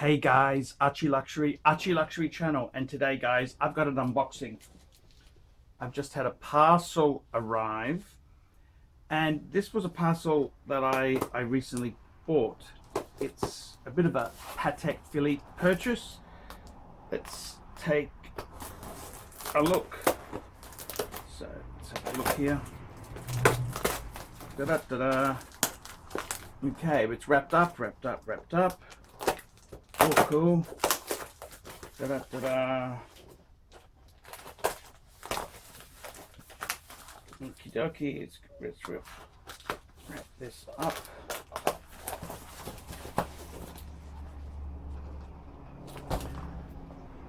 Hey guys, ArchieLuxury channel, and today guys, I've got an unboxing. I've just had a parcel arrive, and this was a parcel that I recently bought. It's a bit of a Patek Philippe purchase. Let's take a look. So let's have a look here. Da-da-da-da. Okay, it's wrapped up. Oh, cool. Da-da-da-da. Okie dokie. Let's wrap this up.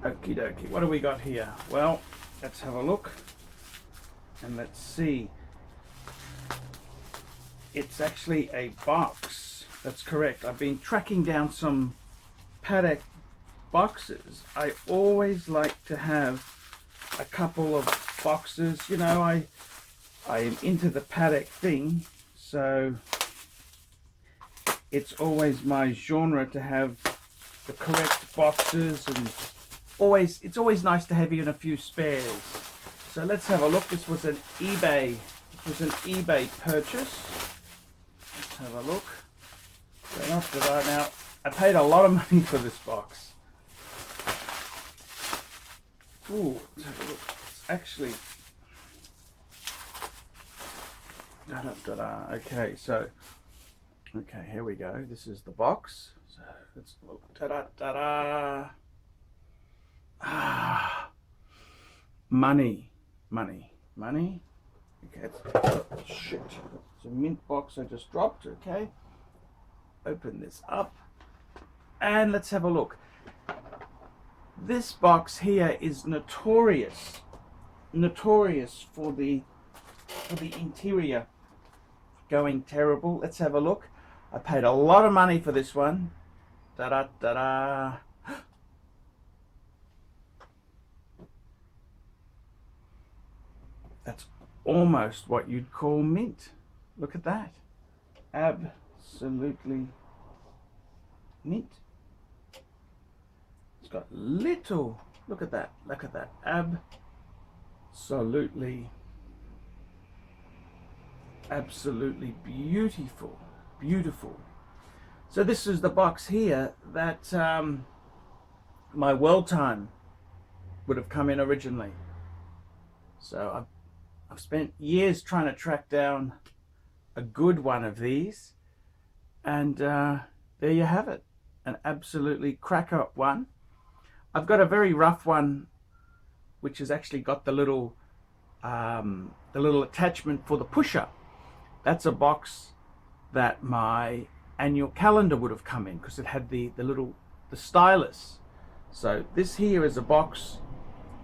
Okie dokie. What do we got here? Well, let's have a look and let's see. It's actually a box. That's correct. I've been tracking down some Patek boxes. I always like to have a couple of boxes. You know, I am into the Patek thing, so it's always my genre to have the correct boxes, and it's always nice to have even a few spares. So let's have a look. This was an eBay purchase. Let's have a look. Now, I paid a lot of money for this box. Ooh, let's have a look. It's actually... Okay, so... Okay, here we go. This is the box. So, let's look. Money. Okay, shit. It's a mint box I just dropped, okay. Open this up and let's have a look. This box here is notorious for the interior going terrible. Let's have a look. I paid a lot of money for this one. Da-da-da-da. That's almost what you'd call mint. Look at that. Absolutely mint. It's got little, look at that, absolutely beautiful. So this is the box here that my World Time would have come in originally. So I've spent years trying to track down a good one of these, and there you have it, an absolutely cracker one. I've got a very rough one which has actually got the little attachment for the pusher. That's a box that my annual calendar would have come in, because it had the stylus. So this here is a box.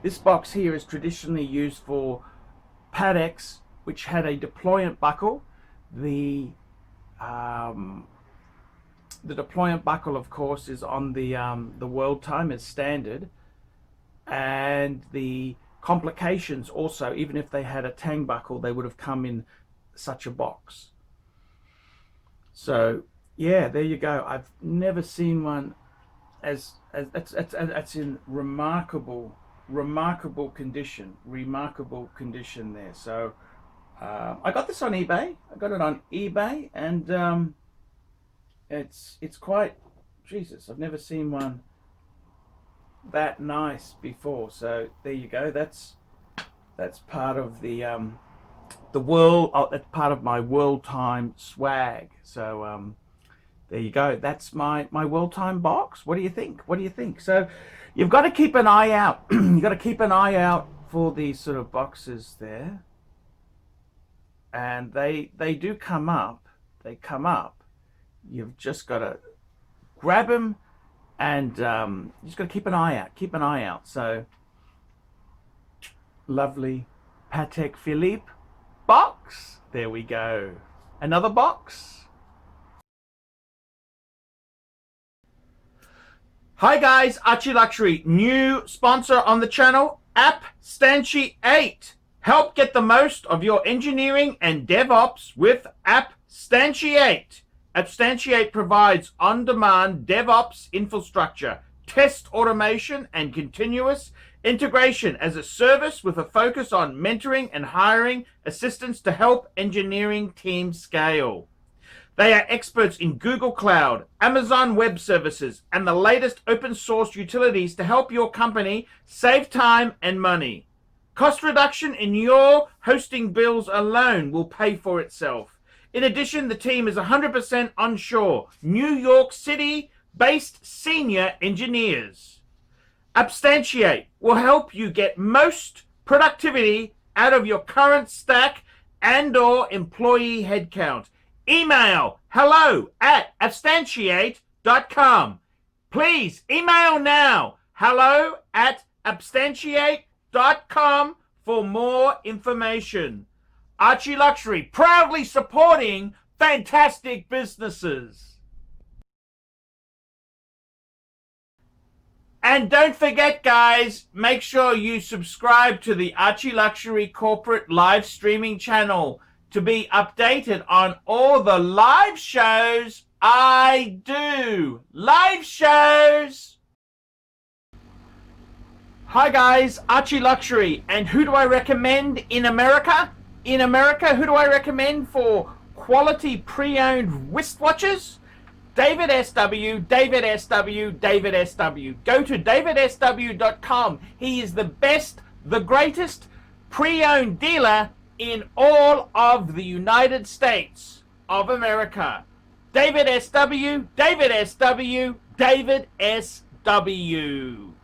This box here is traditionally used for Pateks which had a deployant buckle. The deployant buckle, of course, is on the World Time as standard, and the complications also, even if they had a tang buckle, they would have come in such a box. So yeah, there you go. I've never seen one as that's in remarkable condition there. So I got this on eBay. And it's quite, Jesus, I've never seen one that nice before. So there you go. That's part of the world. Oh, that's part of my World Time swag. So there you go. That's my World Time box. What do you think? So you've got to keep an eye out. You've got to keep an eye out for these sort of boxes there. And they do come up. You've just got to grab them, and you just got to keep an eye out. So lovely Patek Philippe box. There we go. Another box. Hi guys, ArchieLuxury, new sponsor on the channel, APPSTANTIATE. Help get the most of your engineering and DevOps with APPSTANTIATE. APPSTANTIATE provides on-demand DevOps infrastructure, test automation, and continuous integration as a service with a focus on mentoring and hiring assistants to help engineering teams scale. They are experts in Google Cloud, Amazon Web Services, and the latest open source utilities to help your company save time and money. Cost reduction in your hosting bills alone will pay for itself. In addition, the team is 100% onshore, New York City-based senior engineers. APPSTANTIATE will help you get most productivity out of your current stack and/or employee headcount. Email hello@appstantiate.com. Please email now hello@appstantiate.com for more information. ArchieLuxury, proudly supporting fantastic businesses. And don't forget, guys, make sure you subscribe to the ArchieLuxury corporate live streaming channel to be updated on all the live shows I do. Live shows! Hi guys, ArchieLuxury. And who do I recommend in America? In America, who do I recommend for quality pre-owned wristwatches? David SW, David SW, David SW. Go to davidsw.com. He is the best, the greatest pre-owned dealer in all of the United States of America. David SW, David SW, David SW.